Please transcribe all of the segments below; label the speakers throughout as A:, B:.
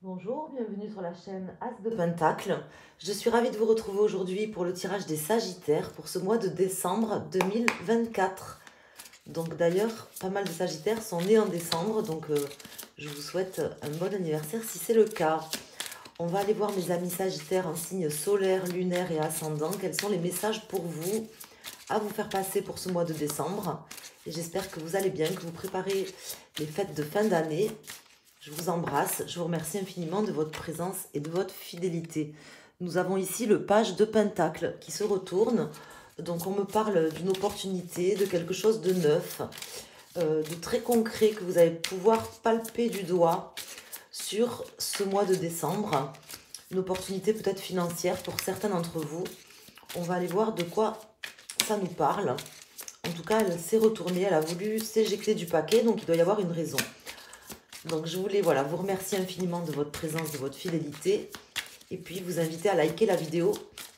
A: Bonjour, bienvenue sur la chaîne As de Pentacle. Je suis ravie de vous retrouver aujourd'hui pour le tirage des Sagittaires pour ce mois de décembre 2024. Donc d'ailleurs, pas mal de Sagittaires sont nés en décembre, donc je vous souhaite un bon anniversaire si c'est le cas. On va aller voir mes amis Sagittaires en signe solaire, lunaire et ascendant. Quels sont les messages pour vous à vous faire passer pour ce mois de décembre? Et j'espère que vous allez bien, que vous préparez les fêtes de fin d'année. Je vous embrasse, je vous remercie infiniment de votre présence et de votre fidélité. Nous avons ici le page de Pentacle qui se retourne. Donc on me parle d'une opportunité, de quelque chose de neuf, de très concret que vous allez pouvoir palper du doigt sur ce mois de décembre. Une opportunité peut-être financière pour certains d'entre vous. On va aller voir de quoi ça nous parle. En tout cas, elle s'est retournée, elle a voulu s'éjecter du paquet, donc il doit y avoir une raison. Donc je voulais vous remercier infiniment de votre présence, de votre fidélité. Et puis vous inviter à liker la vidéo,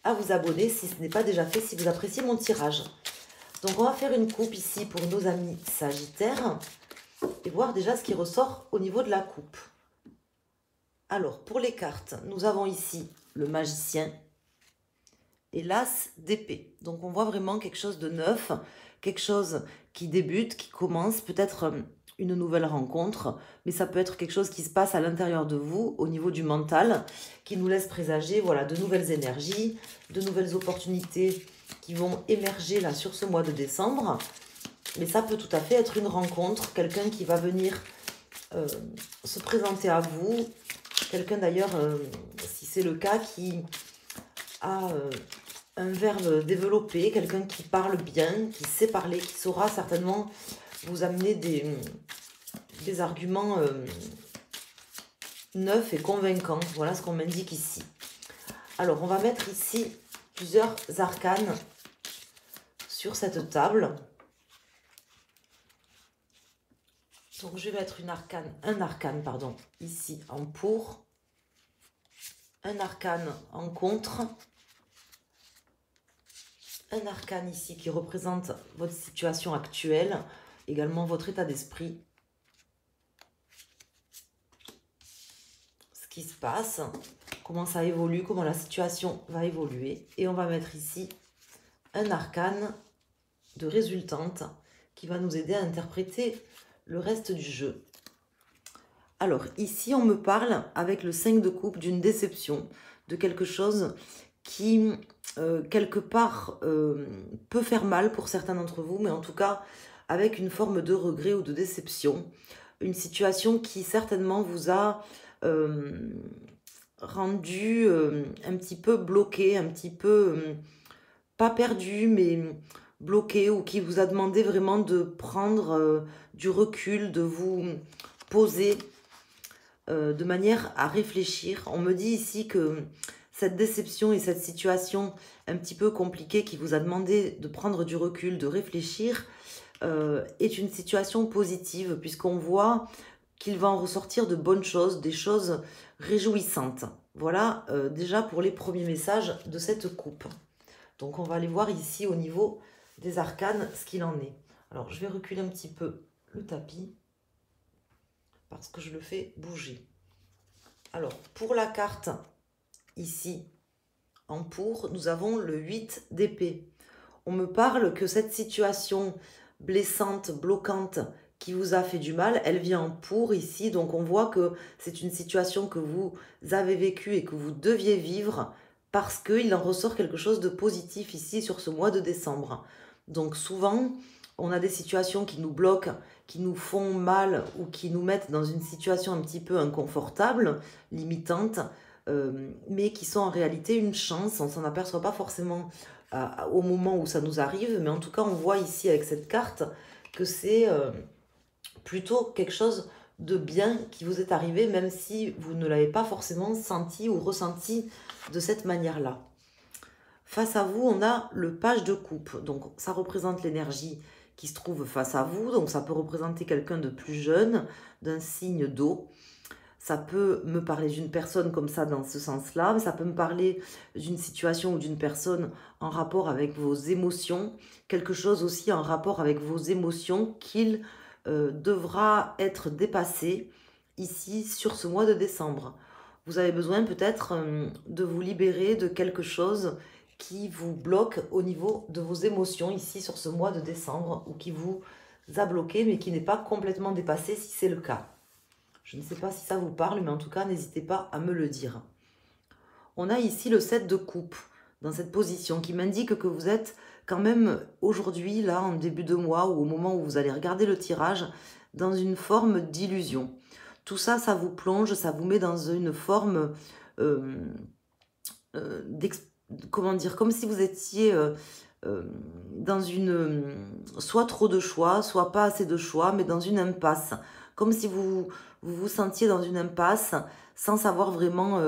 A: à vous abonner si ce n'est pas déjà fait, si vous appréciez mon tirage. Donc on va faire une coupe ici pour nos amis Sagittaires. Et voir déjà ce qui ressort au niveau de la coupe. Alors pour les cartes, nous avons ici le magicien et l'as d'épée. Donc on voit vraiment quelque chose de neuf, quelque chose qui débute, qui commence, peut-être une nouvelle rencontre, mais ça peut être quelque chose qui se passe à l'intérieur de vous, au niveau du mental, qui nous laisse présager de nouvelles énergies, de nouvelles opportunités qui vont émerger là sur ce mois de décembre. Mais ça peut tout à fait être une rencontre, quelqu'un qui va venir se présenter à vous, quelqu'un d'ailleurs, si c'est le cas, qui a un verbe développé, quelqu'un qui parle bien, qui sait parler, qui saura certainement vous amener des arguments neufs et convaincants. Voilà ce qu'on m'indique ici. Alors, on va mettre ici plusieurs arcanes sur cette table. Donc, je vais mettre un arcane, ici en pour, un arcane en contre, un arcane ici qui représente votre situation actuelle, également votre état d'esprit, ce qui se passe, comment ça évolue, comment la situation va évoluer. Et on va mettre ici un arcane de résultante qui va nous aider à interpréter le reste du jeu. Alors ici, on me parle avec le 5 de coupe d'une déception, de quelque chose qui, quelque part, peut faire mal pour certains d'entre vous, mais en tout cas, avec une forme de regret ou de déception. Une situation qui, certainement, vous a rendu un petit peu bloqué, un petit peu, pas perdu, mais bloqué, ou qui vous a demandé vraiment de prendre du recul, de vous poser de manière à réfléchir. On me dit ici que cette déception et cette situation un petit peu compliquée qui vous a demandé de prendre du recul, de réfléchir, est une situation positive, puisqu'on voit qu'il va en ressortir de bonnes choses, des choses réjouissantes. Voilà déjà pour les premiers messages de cette coupe. Donc on va aller voir ici au niveau des arcanes ce qu'il en est. Alors je vais reculer un petit peu le tapis parce que je le fais bouger. Alors pour la carte ici en pour, nous avons le 8 d'épée. On me parle que cette situation blessante, bloquante, qui vous a fait du mal, elle vient en pour ici. Donc on voit que c'est une situation que vous avez vécue et que vous deviez vivre parce qu'il en ressort quelque chose de positif ici sur ce mois de décembre. Donc souvent, on a des situations qui nous bloquent, qui nous font mal ou qui nous mettent dans une situation un petit peu inconfortable, limitante, mais qui sont en réalité une chance. On ne s'en aperçoit pas forcément au moment où ça nous arrive, mais en tout cas on voit ici avec cette carte que c'est plutôt quelque chose de bien qui vous est arrivé, même si vous ne l'avez pas forcément senti ou ressenti de cette manière-là. Face à vous, on a le page de coupe, donc ça représente l'énergie qui se trouve face à vous, donc ça peut représenter quelqu'un de plus jeune, d'un signe d'eau. Ça peut me parler d'une personne comme ça dans ce sens-là, mais ça peut me parler d'une situation ou d'une personne en rapport avec vos émotions, quelque chose aussi en rapport avec vos émotions qu'il devra être dépassé ici sur ce mois de décembre. vous avez besoin peut-être de vous libérer de quelque chose qui vous bloque au niveau de vos émotions ici sur ce mois de décembre ou qui vous a bloqué mais qui n'est pas complètement dépassé si c'est le cas. Je ne sais pas si ça vous parle, mais en tout cas, n'hésitez pas à me le dire. On a ici le 7 de coupe dans cette position qui m'indique que vous êtes quand même aujourd'hui, là, en début de mois ou au moment où vous allez regarder le tirage, dans une forme d'illusion. Tout ça, ça vous plonge, ça vous met dans une forme comment dire, comme si vous étiez dans une soit trop de choix, soit pas assez de choix, mais dans une impasse. Comme si vous sentiez dans une impasse sans savoir vraiment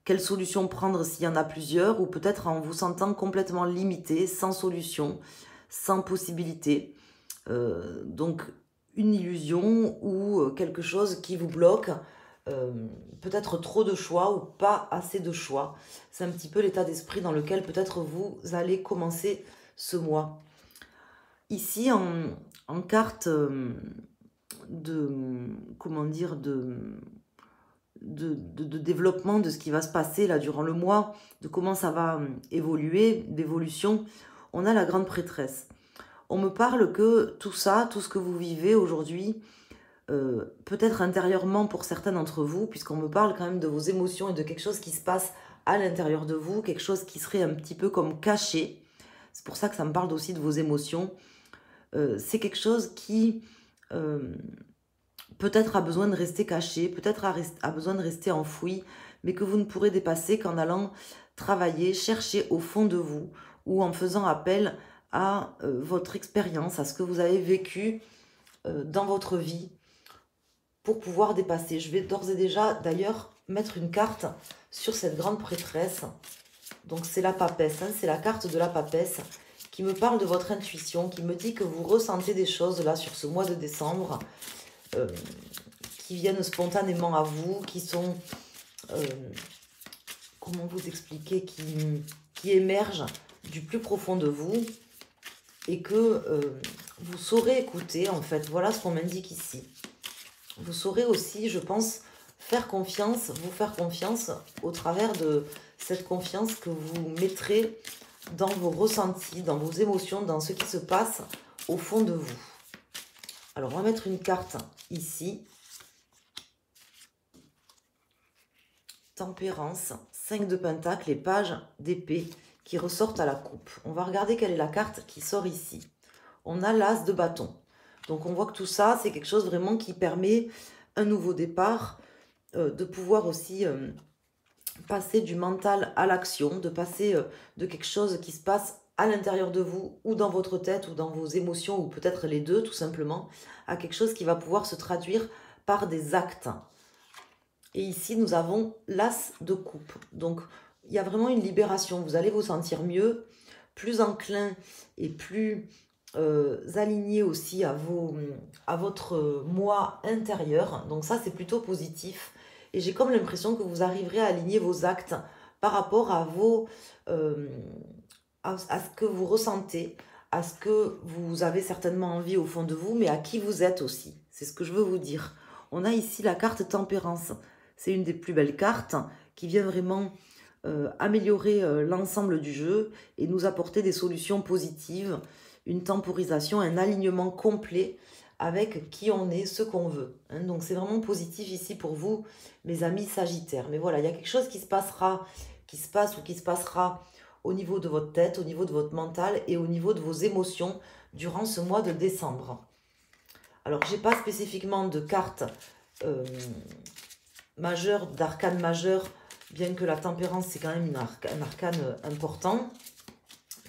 A: quelle solution prendre s'il y en a plusieurs, ou peut-être en vous sentant complètement limité, sans solution, sans possibilité. Donc une illusion ou quelque chose qui vous bloque, peut-être trop de choix ou pas assez de choix. C'est un petit peu l'état d'esprit dans lequel peut-être vous allez commencer ce mois. Ici, en carte de, comment dire, de développement de ce qui va se passer là durant le mois, de comment ça va évoluer, d'évolution, on a la grande prêtresse. On me parle que tout ça, tout ce que vous vivez aujourd'hui, peut-être intérieurement pour certains d'entre vous, puisqu'on me parle quand même de vos émotions et de quelque chose qui se passe à l'intérieur de vous, quelque chose qui serait un petit peu comme caché. C'est pour ça que ça me parle aussi de vos émotions. C'est quelque chose qui peut-être a besoin de rester caché, peut-être a besoin de rester enfoui, mais que vous ne pourrez dépasser qu'en allant travailler, chercher au fond de vous, ou en faisant appel à votre expérience, à ce que vous avez vécu dans votre vie, pour pouvoir dépasser. Je vais d'ores et déjà, d'ailleurs, mettre une carte sur cette grande prêtresse. Donc, c'est la papesse, hein, c'est la carte de la papesse qui me parle de votre intuition, qui me dit que vous ressentez des choses, là, sur ce mois de décembre, qui viennent spontanément à vous, qui sont, comment vous expliquer, qui émergent du plus profond de vous, et que vous saurez écouter, en fait. Voilà ce qu'on m'indique ici. Vous saurez aussi, je pense, faire confiance, vous faire confiance au travers de cette confiance que vous mettrez dans vos ressentis, dans vos émotions, dans ce qui se passe au fond de vous. Alors, on va mettre une carte ici. Tempérance, 5 de pentacle et page d'épée qui ressortent à la coupe. On va regarder quelle est la carte qui sort ici. On a l'as de bâton. Donc, on voit que tout ça, c'est quelque chose vraiment qui permet un nouveau départ, de pouvoir aussi passer du mental à l'action, de passer de quelque chose qui se passe à l'intérieur de vous, ou dans votre tête, ou dans vos émotions, ou peut-être les deux, tout simplement, à quelque chose qui va pouvoir se traduire par des actes. Et ici, nous avons l'as de coupe. Donc, il y a vraiment une libération. Vous allez vous sentir mieux, plus enclin et plus aligné aussi à votre moi intérieur. Donc ça, c'est plutôt positif. Et j'ai comme l'impression que vous arriverez à aligner vos actes par rapport à à ce que vous ressentez, à ce que vous avez certainement envie au fond de vous, mais à qui vous êtes aussi. C'est ce que je veux vous dire. On a ici la carte tempérance. C'est une des plus belles cartes qui vient vraiment améliorer l'ensemble du jeu et nous apporter des solutions positives, une temporisation, un alignement complet avec qui on est, ce qu'on veut. Hein. Donc c'est vraiment positif ici pour vous, mes amis Sagittaires. Mais voilà, il y a quelque chose qui se passera, qui se passe ou qui se passera au niveau de votre tête, au niveau de votre mental et au niveau de vos émotions durant ce mois de décembre. Alors, je n'ai pas spécifiquement de cartes majeures, d'arcane majeur, bien que la tempérance, c'est quand même un arcane important,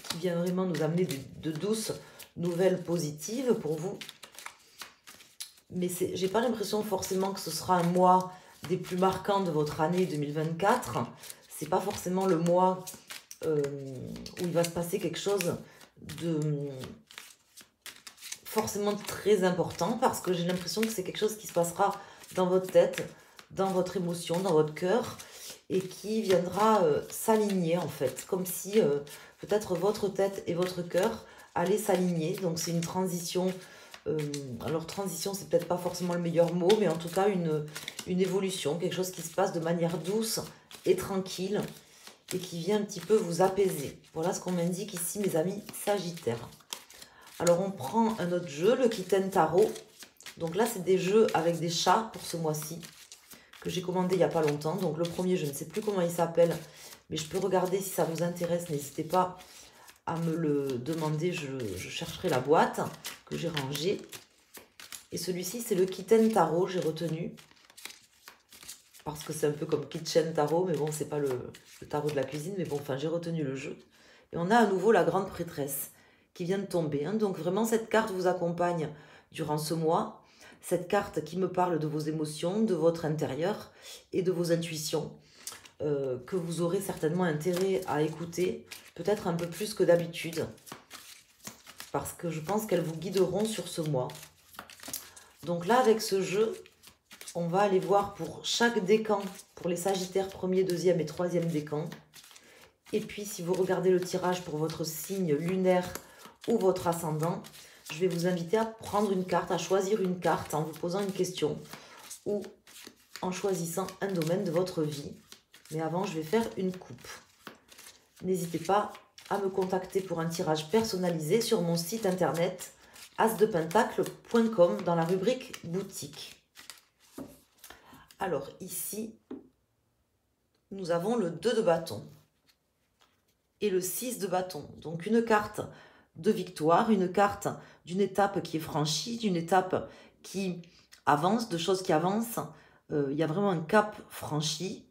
A: qui vient vraiment nous amener de douces nouvelles positives pour vous. Mais j'ai pas l'impression forcément que ce sera un mois des plus marquants de votre année 2024. C'est pas forcément le mois où il va se passer quelque chose de forcément très important, parce que j'ai l'impression que c'est quelque chose qui se passera dans votre tête, dans votre émotion, dans votre cœur, et qui viendra s'aligner en fait, comme si peut-être votre tête et votre cœur allaient s'aligner. Donc c'est une transition Alors transition, c'est peut-être pas forcément le meilleur mot, mais en tout cas une évolution, quelque chose qui se passe de manière douce et tranquille et qui vient un petit peu vous apaiser. Voilà ce qu'on m'indique ici, mes amis Sagittaires. Alors on prend un autre jeu, le Kitten Tarot. Donc là, c'est des jeux avec des chats pour ce mois-ci, que j'ai commandé il n'y a pas longtemps. Donc le premier, je ne sais plus comment il s'appelle, mais je peux regarder si ça vous intéresse. N'hésitez pas à me le demander, je chercherai la boîte que j'ai rangée. Et celui-ci, c'est le Kitten Tarot, j'ai retenu. Parce que c'est un peu comme Kitchen Tarot, mais bon, c'est pas le tarot de la cuisine. Mais bon, enfin, j'ai retenu le jeu. Et on a à nouveau la Grande Prêtresse qui vient de tomber. Hein. Donc vraiment, cette carte vous accompagne durant ce mois. Cette carte qui me parle de vos émotions, de votre intérieur et de vos intuitions. Que vous aurez certainement intérêt à écouter, peut-être un peu plus que d'habitude, parce que je pense qu'elles vous guideront sur ce mois. Donc là, avec ce jeu, on va aller voir pour chaque décan, pour les Sagittaires premier, deuxième et troisième décan. Et puis, si vous regardez le tirage pour votre signe lunaire ou votre ascendant, je vais vous inviter à prendre une carte, à choisir une carte en vous posant une question ou en choisissant un domaine de votre vie. Mais avant, je vais faire une coupe. N'hésitez pas à me contacter pour un tirage personnalisé sur mon site internet asdepentacle.com dans la rubrique boutique. Alors ici, nous avons le 2 de bâton et le 6 de bâton. Donc une carte de victoire, une carte d'une étape qui est franchie, d'une étape qui avance, de choses qui avancent. Il y a vraiment un cap franchi.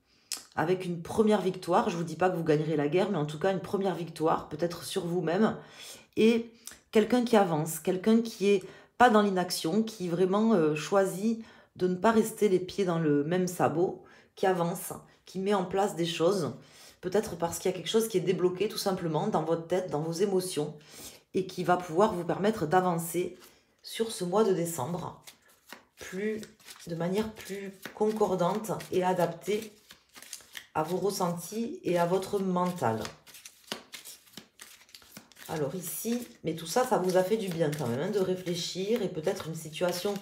A: Avec une première victoire, je ne vous dis pas que vous gagnerez la guerre, mais en tout cas une première victoire, peut-être sur vous-même, et quelqu'un qui avance, quelqu'un qui est pas dans l'inaction, qui vraiment choisit de ne pas rester les pieds dans le même sabot, qui avance, qui met en place des choses, peut-être parce qu'il y a quelque chose qui est débloqué tout simplement dans votre tête, dans vos émotions, et qui va pouvoir vous permettre d'avancer sur ce mois de décembre, de manière plus concordante et adaptée à vos ressentis et à votre mental. Alors ici, mais tout ça, ça vous a fait du bien quand même, hein, de réfléchir, et peut-être une situation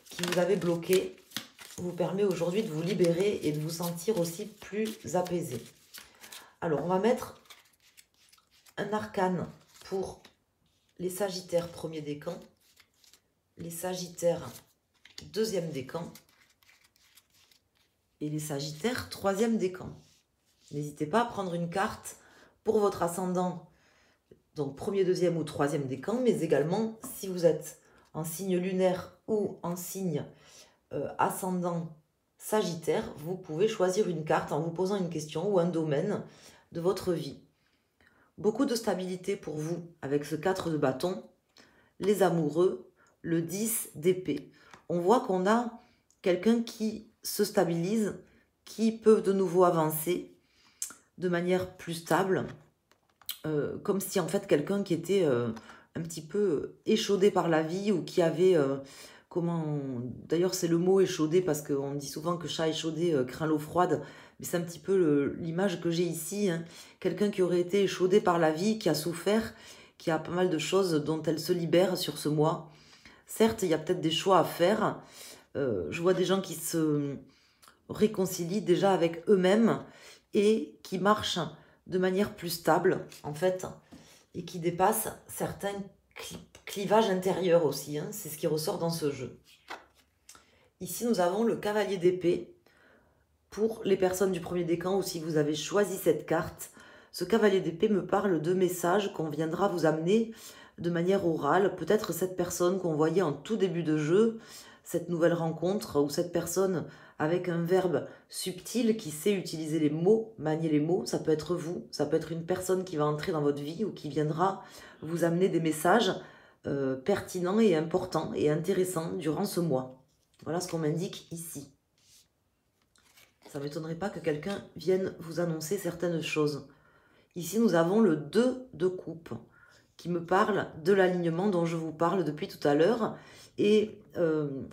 A: qui vous avait bloqué vous permet aujourd'hui de vous libérer et de vous sentir aussi plus apaisé. Alors, on va mettre un arcane pour les Sagittaires premier décan, les Sagittaires deuxième décan, et les Sagittaires troisième décan. N'hésitez pas à prendre une carte pour votre ascendant, donc premier, deuxième ou troisième décan, mais également si vous êtes en signe lunaire ou en signe ascendant Sagittaire, vous pouvez choisir une carte en vous posant une question ou un domaine de votre vie. Beaucoup de stabilité pour vous avec ce 4 de bâton, les amoureux, le 10 d'épée. On voit qu'on a quelqu'un qui se stabilise, qui peut de nouveau avancer de manière plus stable, comme si en fait quelqu'un qui était un petit peu échaudé par la vie ou qui avait, d'ailleurs c'est le mot échaudé parce qu'on dit souvent que chat échaudé craint l'eau froide, mais c'est un petit peu l'image que j'ai ici, hein. Quelqu'un qui aurait été échaudé par la vie, qui a souffert, qui a pas mal de choses dont elle se libère sur ce mois. Certes, il y a peut-être des choix à faire. Je vois des gens qui se réconcilient déjà avec eux-mêmes et qui marchent de manière plus stable, en fait, et qui dépassent certains clivages intérieurs aussi. Hein, c'est ce qui ressort dans ce jeu. Ici, nous avons le cavalier d'épée. Pour les personnes du premier décan, ou si vous avez choisi cette carte, ce cavalier d'épée me parle de messages qu'on viendra vous amener de manière orale. Peut-être cette personne qu'on voyait en tout début de jeu, cette nouvelle rencontre, ou cette personne avec un verbe subtil qui sait utiliser les mots, manier les mots. Ça peut être vous, ça peut être une personne qui va entrer dans votre vie ou qui viendra vous amener des messages pertinents et importants et intéressants durant ce mois. Voilà ce qu'on m'indique ici. Ça ne m'étonnerait pas que quelqu'un vienne vous annoncer certaines choses. Ici, nous avons le 2 de coupe qui me parle de l'alignement dont je vous parle depuis tout à l'heure et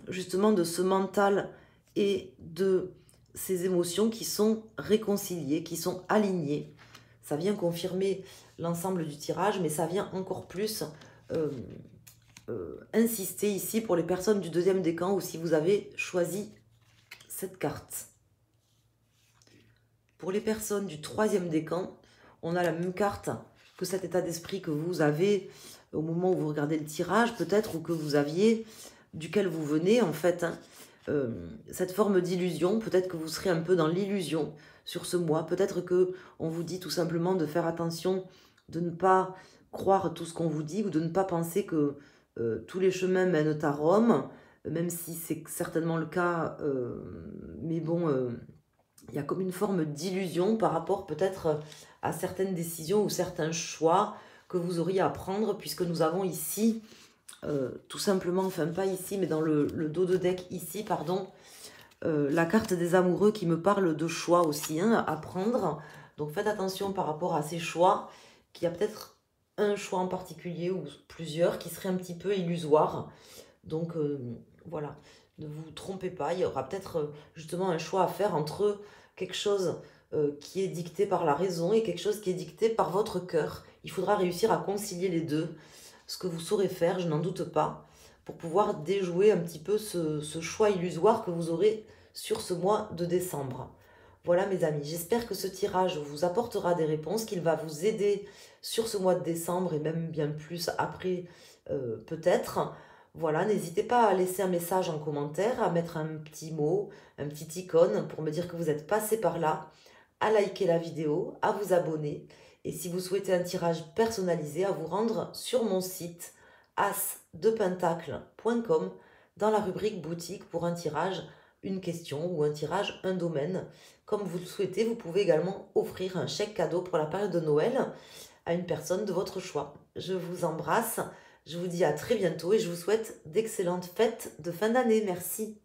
A: justement de ce mental et de ces émotions qui sont réconciliées, qui sont alignées. Ça vient confirmer l'ensemble du tirage, mais ça vient encore plus insister ici pour les personnes du deuxième décan ou si vous avez choisi cette carte. Pour les personnes du troisième décan, on a la même carte que cet état d'esprit que vous avez au moment où vous regardez le tirage, peut-être, ou que vous aviez, duquel vous venez, en fait. Hein, cette forme d'illusion, peut-être que vous serez un peu dans l'illusion sur ce mois. Peut-être que on vous dit tout simplement de faire attention, de ne pas croire tout ce qu'on vous dit, ou de ne pas penser que tous les chemins mènent à Rome, même si c'est certainement le cas, mais bon... il y a comme une forme d'illusion par rapport peut-être à certaines décisions ou certains choix que vous auriez à prendre, puisque nous avons ici, tout simplement, enfin pas ici, mais dans le dos de deck ici, pardon, la carte des amoureux qui me parle de choix aussi hein, à prendre. Donc faites attention par rapport à ces choix, qu'il y a peut-être un choix en particulier ou plusieurs qui seraient un petit peu illusoires. Donc voilà, ne vous trompez pas, il y aura peut-être justement un choix à faire entre quelque chose qui est dicté par la raison et quelque chose qui est dicté par votre cœur. Il faudra réussir à concilier les deux, ce que vous saurez faire, je n'en doute pas, pour pouvoir déjouer un petit peu ce choix illusoire que vous aurez sur ce mois de décembre. Voilà mes amis, j'espère que ce tirage vous apportera des réponses, qu'il va vous aider sur ce mois de décembre et même bien plus après peut-être. Voilà, n'hésitez pas à laisser un message en commentaire, à mettre un petit mot, un petit icône pour me dire que vous êtes passé par là, à liker la vidéo, à vous abonner. Et si vous souhaitez un tirage personnalisé, à vous rendre sur mon site asdepentacle.com dans la rubrique boutique pour un tirage, une question ou un tirage, un domaine. Comme vous le souhaitez, vous pouvez également offrir un chèque cadeau pour la période de Noël à une personne de votre choix. Je vous embrasse. Je vous dis à très bientôt et je vous souhaite d'excellentes fêtes de fin d'année. Merci.